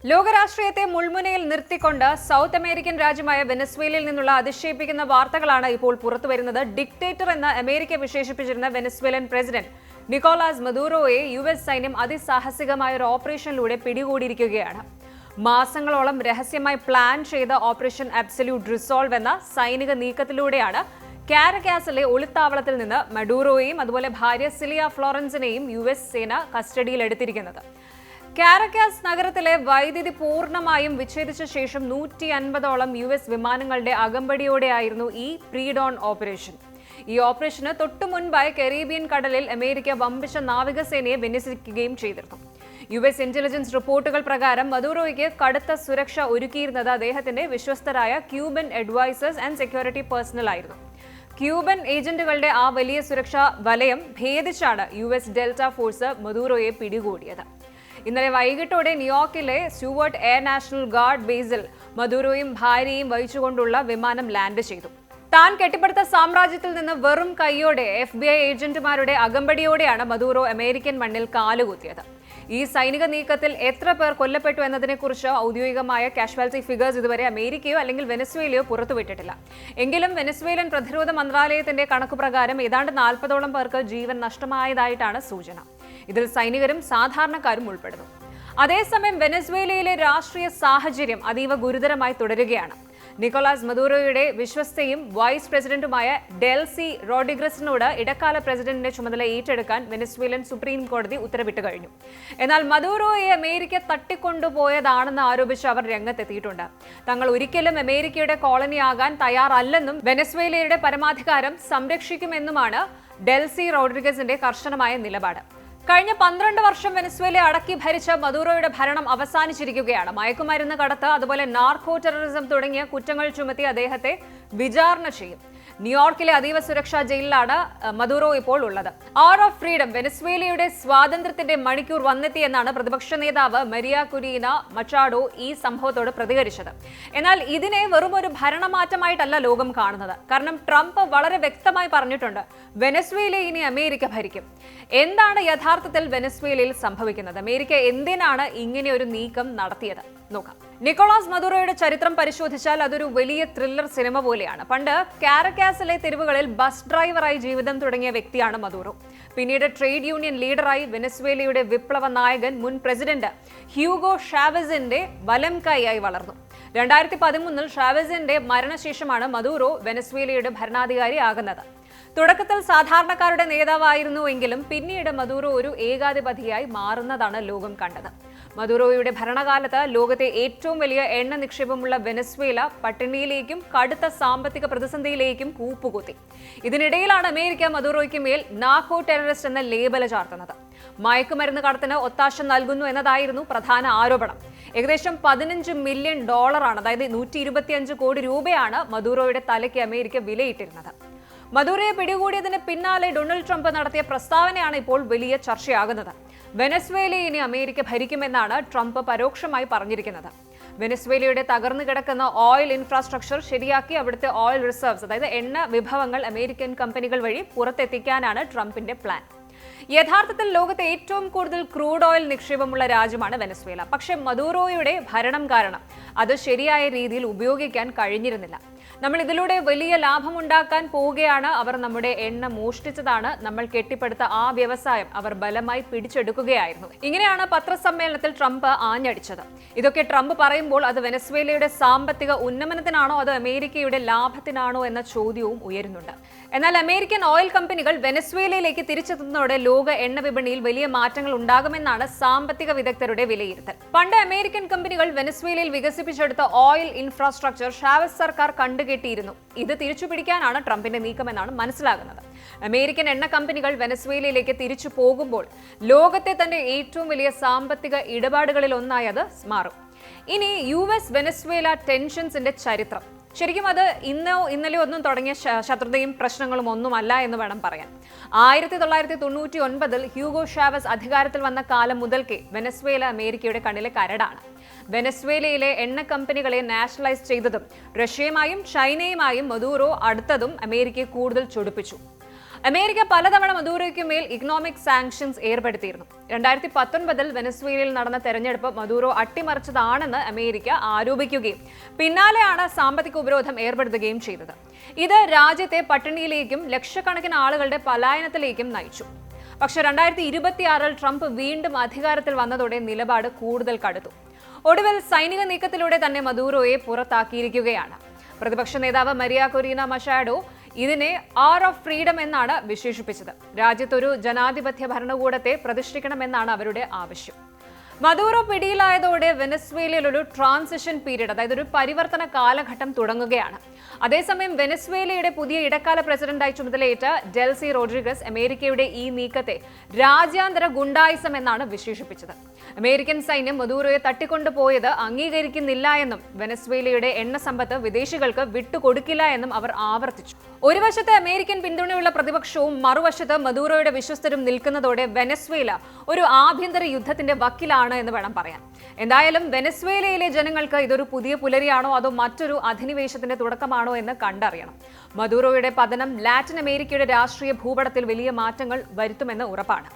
ലോകരാഷ്ട്രീയത്തെ മുൾമുനയിൽ നിർത്തിക്കൊണ്ട് south American രാജ്യമായ വെനസ്വേലയിൽ നിന്നുള്ള അതിശയിപ്പിക്കുന്ന വാർത്തകളാണ് ഇപ്പോൾ പുറത്തുവരുന്നത്. ഡിക്റ്റേറ്റർ എന്ന് അമേരിക്ക വിശേഷിപ്പിച്ചിരുന്ന വെനസ്വേലൻ പ്രസിഡന്റ് നിക്കോളാസ് മദൂറോയെ യുഎസ് സൈന്യം അതിസാഹസികമായ ഒരു ഓപ്പറേഷനിലൂടെ പിടികൂടിയിരിക്കുകയാണ്. മാസങ്ങളോളം രഹസ്യമായി പ്ലാൻ ചെയ്ത ഓപ്പറേഷൻ അബ്സല്യൂട്ട് റിസോൾവ് എന്ന സൈനിക നീക്കത്തിലൂടെയാണ് കാരക്കാസിലെ ഒളിത്താവളത്തിൽ നിന്ന് മഡൂറോയെയും അതുപോലെ ഭാര്യ സിലിയ ഫ്ലോറൻസിനെയും യുഎസ് സേന കസ്റ്റഡിയിലെടുത്തിരിക്കുന്നത്. കാരക്കാസ് നഗരത്തിലെ വൈദ്യുതി പൂർണ്ണമായും വിച്ഛേദിച്ച ശേഷം 150ഓളം യുഎസ് വിമാനങ്ങളുടെ അകമ്പടിയോടെയായിരുന്നു ഈ പ്രീഡോൺ ഓപ്പറേഷൻ. ഈ ഓപ്പറേഷന് തൊട്ടു മുൻപായി കരീബിയൻ കടലിൽ അമേരിക്ക വമ്പിച്ച നാവികസേനയെ വിന്യസിക്കുകയും ചെയ്തിരുന്നു. യുഎസ് ഇന്റലിജൻസ് റിപ്പോർട്ടുകൾ പ്രകാരം മദൂറോയ്ക്ക് കടുത്ത സുരക്ഷ ഒരുക്കിയിരുന്നത് അദ്ദേഹത്തിന്റെ വിശ്വസ്തരായ Cuban advisors and security personnel ആയിരുന്നു. ക്യൂബൻ ഏജന്റുകളുടെ ആ വലിയ സുരക്ഷാ വലയം ഭേദിച്ചാണ് യുഎസ് ഡെൽറ്റ ഫോഴ്സ് മദൂറോയെ പിടികൂടിയത്. ഇന്നലെ വൈകിട്ടോടെ ന്യൂയോർക്കിലെ സ്റ്റുവർട്ട് എയർ നാഷണൽ ഗാർഡ് ബേസിൽ മദൂറോയും ഭാര്യയും വഹിച്ചുകൊണ്ടുള്ള വിമാനം ലാൻഡ് ചെയ്തു. താൻ കെട്ടിപ്പടുത്ത സാമ്രാജ്യത്തിൽ നിന്ന് വെറും കൈയോടെ FBI ഏജന്റുമാരുടെ അകമ്പടിയോടെയാണ് മദൂറോ അമേരിക്കൻ മണ്ണിൽ കാലുകുത്തിയത്. ഈ സൈനിക നീക്കത്തിൽ എത്ര പേർ കൊല്ലപ്പെട്ടു എന്നതിനെക്കുറിച്ച് ഔദ്യോഗികമായ കാഷ്വാലിറ്റി ഫിഗേഴ്സ് ഇതുവരെ അമേരിക്കയോ അല്ലെങ്കിൽ വെനസ്വേലയോ പുറത്തുവിട്ടിട്ടില്ല. എങ്കിലും വെനസ്വേലൻ പ്രതിരോധ മന്ത്രാലയത്തിന്റെ കണക്കുപ്രകാരം ഏതാണ്ട് 40ഓളം പേർക്ക് ജീവൻ നഷ്ടമായതായിട്ടാണ് സൂചന. ഇതിൽ സൈനികരും സാധാരണക്കാരും ഉൾപ്പെടുന്നു. അതേസമയം വെനസ്വേലയിലെ രാഷ്ട്രീയ സാഹചര്യം അതീവ ഗുരുതരമായി തുടരുകയാണ്. നിക്കോളാസ് മദൂറോയുടെ വിശ്വസ്തയും വൈസ് പ്രസിഡന്റുമായ ഡെൽസി റോഡ്രിഗസിനോട് ഇടക്കാല പ്രസിഡന്റിന്റെ ചുമതല ഏറ്റെടുക്കാൻ വെനസ്വേലൻ സുപ്രീം കോടതി ഉത്തരവിട്ട് കഴിഞ്ഞു. എന്നാൽ മദൂറോയെ അമേരിക്ക തട്ടിക്കൊണ്ടുപോയതാണെന്ന് ആരോപിച്ച് അവർ രംഗത്തെത്തിയിട്ടുണ്ട്. തങ്ങൾ ഒരിക്കലും അമേരിക്കയുടെ കോളനിയാകാൻ തയ്യാറല്ലെന്നും വെനസ്വേലയുടെ പരമാധികാരം സംരക്ഷിക്കുമെന്നുമാണ് ഡെൽസി റോഡ്രിഗസിന്റെ കർശനമായ നിലപാട്. കഴിഞ്ഞ 12 വർഷം വെനസ്വേല അടക്കി ഭരിച്ച മദൂറോയുടെ ഭരണം അവസാനിച്ചിരിക്കുകയാണ്. മയക്കുമരുന്ന് കടത്ത്, അതുപോലെ നാർക്കോ ടെററിസം തുടങ്ങിയ കുറ്റങ്ങൾ ചുമത്തി അദ്ദേഹത്തെ വിചാരണ ചെയ്യും. ന്യൂയോർക്കിലെ അതീവ സുരക്ഷാ ജയിലിലാണ് മദൂറോ ഇപ്പോൾ ഉള്ളത്. അവർ ഓഫ് ഫ്രീഡം, വെനസ്വേലയുടെ സ്വാതന്ത്ര്യത്തിന്റെ മണിക്കൂർ വന്നെത്തിയെന്നാണ് പ്രതിപക്ഷ നേതാവ് മരിയ കുരീന മച്ചാഡോ ഈ സംഭവത്തോട് പ്രതികരിച്ചത്. എന്നാൽ ഇതിനെ വെറും ഒരു ഭരണമാറ്റമായിട്ടല്ല ലോകം കാണുന്നത്. കാരണം ട്രംപ് വളരെ വ്യക്തമായി പറഞ്ഞിട്ടുണ്ട്, വെനസ്വേലയെ ഇനി അമേരിക്ക ഭരിക്കും. എന്താണ് യഥാർത്ഥത്തിൽ വെനസ്വേലയിൽ സംഭവിക്കുന്നത്? അമേരിക്ക എന്തിനാണ് ഇങ്ങനെ ഒരു നീക്കം നടത്തിയത്? നോക്കാം. നിക്കോളാസ് മദൂറോയുടെ ചരിത്രം പരിശോധിച്ചാൽ അതൊരു വലിയ ത്രില്ലർ സിനിമ പോലെയാണ്. പണ്ട് കാരക്കാസിലെ തെരുവുകളിൽ ബസ് ഡ്രൈവറായി ജീവിതം തുടങ്ങിയ വ്യക്തിയാണ് മദൂറോ. പിന്നീട് ട്രേഡ് യൂണിയൻ ലീഡറായി വെനസ്വേലയുടെ വിപ്ലവ നായകൻ മുൻ പ്രസിഡന്റ് ഹ്യൂഗോ ഷാവസിന്റെ വലം കൈയായി വളർന്നു. 2013 ഷാവസിന്റെ മരണശേഷമാണ് മദൂറോ വെനസ്വേലയുടെ ഭരണാധികാരിയാകുന്നത്. തുടക്കത്തിൽ സാധാരണക്കാരുടെ നേതാവായിരുന്നുവെങ്കിലും പിന്നീട് മദൂറോ ഒരു ഏകാധിപതിയായി മാറുന്നതാണ് ലോകം കണ്ടത്. മദൂറോയുടെ ഭരണകാലത്ത് ലോകത്തെ ഏറ്റവും വലിയ എണ്ണ നിക്ഷേപമുള്ള വെനസ്വേല പട്ടിണിയിലേക്കും കടുത്ത സാമ്പത്തിക പ്രതിസന്ധിയിലേക്കും കൂപ്പുകുത്തി. ഇതിനിടയിലാണ് അമേരിക്ക മദൂറോയ്ക്ക് മേൽ നാർക്കോ ടെററിസ്റ്റ് എന്ന ലേബൽ ചാർത്തുന്നത്. മയക്കുമരുന്ന് കടത്തിന് ഒത്താശ നൽകുന്നു എന്നതായിരുന്നു പ്രധാന ആരോപണം. ഏകദേശം $15 മില്യൺ, അതായത് 125 കോടി രൂപയാണ് മദൂറോയുടെ തലയ്ക്ക് അമേരിക്ക വിലയിട്ടിരുന്നത്. മദൂറോയെ പിടികൂടിയതിന് പിന്നാലെ ഡൊണാൾഡ് ട്രംപ് നടത്തിയ പ്രസ്താവനയാണ് ഇപ്പോൾ വലിയ ചർച്ചയാകുന്നത്. വെനസ്വേലയെ ഇനി അമേരിക്ക ഭരിക്കുമെന്നാണ് ട്രംപ് പരോക്ഷമായി പറഞ്ഞിരിക്കുന്നത്. വെനസ്വേലയുടെ തകർന്നു കിടക്കുന്ന ഓയിൽ ഇൻഫ്രാസ്ട്രക്ചർ ശരിയാക്കി അവിടുത്തെ ഓയിൽ റിസർവ്സ്, അതായത് എണ്ണ വിഭവങ്ങൾ അമേരിക്കൻ കമ്പനികൾ വഴി പുറത്തെത്തിക്കാനാണ് ട്രംപിന്റെ പ്ലാൻ. യഥാർത്ഥത്തിൽ ലോകത്തെ ഏറ്റവും കൂടുതൽ ക്രൂഡ് ഓയിൽ നിക്ഷേപമുള്ള രാജ്യമാണ് വെനസ്വേല. പക്ഷേ മദൂറോയുടെ ഭരണം കാരണം അത് ശരിയായ രീതിയിൽ ഉപയോഗിക്കാൻ കഴിഞ്ഞിരുന്നില്ല. നമ്മൾ ഇതിലൂടെ വലിയ ലാഭമുണ്ടാക്കാൻ പോവുകയാണ്, അവർ നമ്മുടെ എണ്ണ മോഷ്ടിച്ചതാണ്, നമ്മൾ കെട്ടിപ്പടുത്ത ആ വ്യവസായം അവർ ബലമായി പിടിച്ചെടുക്കുകയായിരുന്നു. ഇങ്ങനെയാണ് പത്രസമ്മേളനത്തിൽ ട്രംപ് ആഞ്ഞടിച്ചത്. ഇതൊക്കെ ട്രംപ് പറയുമ്പോൾ അത് വെനസ്വേലയുടെ സാമ്പത്തിക ഉന്നമനത്തിനാണോ അതോ അമേരിക്കയുടെ ലാഭത്തിനാണോ എന്ന ചോദ്യവും ഉയരുന്നുണ്ട്. എന്നാൽ അമേരിക്കൻ ഓയിൽ കമ്പനികൾ വെനസ്വേലയിലേക്ക് തിരിച്ചെത്തുന്നതോടെ ലോക എണ്ണ വിപണിയിൽ വലിയ മാറ്റങ്ങൾ ഉണ്ടാകുമെന്നാണ് സാമ്പത്തിക വിദഗ്ധരുടെ വിലയിരുത്തൽ. പണ്ട് അമേരിക്കൻ കമ്പനികൾ വെനസ്വേലയിൽ വികസിപ്പിച്ചെടുത്ത ഓയിൽ ഇൻഫ്രാസ്ട്രക്ചർ ഷാവസ് സർക്കാർ കണ്ടുകെട്ടിയിരുന്നു. ഇത് തിരിച്ചുപിടിക്കാനാണ് ട്രംപിന്റെ നീക്കമെന്നാണ് മനസ്സിലാകുന്നത്. അമേരിക്കൻ എണ്ണ കമ്പനികൾ വെനസ്വേലയിലേക്ക് തിരിച്ചു പോകുമ്പോൾ ലോകത്തെ തന്നെ ഏറ്റവും വലിയ സാമ്പത്തിക ഇടപാടുകളിൽ ഒന്നായി അത് മാറും. ഇനി US വെനസ്വേല ടെൻഷൻസിന്റെ ചരിത്രം. ശരിക്കും അത് ഇന്നലെയോ ഒന്നും തുടങ്ങിയ ശത്രുതയും പ്രശ്നങ്ങളും ഒന്നുമല്ല എന്ന് വേണം പറയാൻ. 1999 ഹ്യൂഗോ ഷാവസ് അധികാരത്തിൽ വന്ന കാലം മുതൽക്കേ വെനസ്വേല അമേരിക്കയുടെ കണ്ണിലെ കരടാണ്. വെനസ്വേലയിലെ എണ്ണ കമ്പനികളെ നാഷണലൈസ് ചെയ്തതും റഷ്യയുമായും ചൈനയുമായും മദൂറോ അടുത്തതും അമേരിക്കയെ കൂടുതൽ ചൊടിപ്പിച്ചു. അമേരിക്ക പലതവണ മദൂറോയ്ക്ക് മേൽ ഇക്കണോമിക് സാങ്ഷൻസ് ഏർപ്പെടുത്തിയിരുന്നു. 2019 വെനസ്വേലയിൽ നടന്ന തെരഞ്ഞെടുപ്പ് മദൂറോ അട്ടിമറിച്ചതാണെന്ന് അമേരിക്ക ആരോപിക്കുകയും പിന്നാലെയാണ് സാമ്പത്തിക ഉപരോധം ഏർപ്പെടുത്തുകയും ചെയ്തത്. ഇത് രാജ്യത്തെ പട്ടിണിയിലേക്കും ലക്ഷക്കണക്കിന് ആളുകളുടെ പലായനത്തിലേക്കും നയിച്ചു. പക്ഷേ 2026 ട്രംപ് വീണ്ടും അധികാരത്തിൽ വന്നതോടെ നിലപാട് കൂടുതൽ കടുത്തു. ഒടുവിൽ സൈനിക നീക്കത്തിലൂടെ തന്നെ മദൂറോയെ പുറത്താക്കിയിരിക്കുകയാണ്. പ്രതിപക്ഷ നേതാവ് മരിയ കൊറീന മഷാഡോ ഇതിനെ ആർ ഓഫ് ഫ്രീഡം എന്നാണ് വിശേഷിപ്പിച്ചത്. രാജ്യത്തൊരു ജനാധിപത്യ ഭരണകൂടത്തെ പ്രതിഷ്ഠിക്കണമെന്നാണ് അവരുടെ ആവശ്യം. മദൂറോ പിടിയിലായതോടെ വെനസ്വേലയിൽ ഒരു ട്രാൻസിഷൻ പീരീഡ്, അതായത് ഒരു പരിവർത്തന കാലഘട്ടം തുടങ്ങുകയാണ്. അതേസമയം വെനസ്വേലയുടെ പുതിയ ഇടക്കാല പ്രസിഡന്റായി ചുമതലയേറ്റ ഡെൽസി റോഡ്രിഗസ് അമേരിക്കയുടെ ഈ നീക്കത്തെ രാജ്യാന്തര ഗുണ്ടായിസം എന്നാണ് വിശേഷിപ്പിച്ചത്. അമേരിക്കൻ സൈന്യം മദൂറോയെ തട്ടിക്കൊണ്ടുപോയത് അംഗീകരിക്കുന്നില്ല എന്നും വെനസ്വേലയുടെ എണ്ണ സമ്പത്ത് വിദേശികൾക്ക് വിട്ടുകൊടുക്കില്ല എന്നും അവർ ആവർത്തിച്ചു. ഒരു വശത്ത് അമേരിക്കൻ പിന്തുണയുള്ള പ്രതിപക്ഷവും മറുവശത്ത് മദൂറോയുടെ വിശ്വസ്തരും നിൽക്കുന്നതോടെ വെനസ്വേല ഒരു ആഭ്യന്തര യുദ്ധത്തിന്റെ വക്കിലാണ് എന്ന് വേണം പറയാൻ. എന്തായാലും വെനസ്വേലയിലെ ജനങ്ങൾക്ക് ഇതൊരു പുതിയ പുലരിയാണോ അതോ മറ്റൊരു അധിനിവേശത്തിന്റെ തുടക്കമാണോ എന്ന് കണ്ടറിയണം. മദൂറോയുടെ പതനം ലാറ്റിൻ അമേരിക്കയുടെ രാഷ്ട്രീയ ഭൂപടത്തിൽ വലിയ മാറ്റങ്ങൾ വരുത്തുമെന്ന് ഉറപ്പാണ്.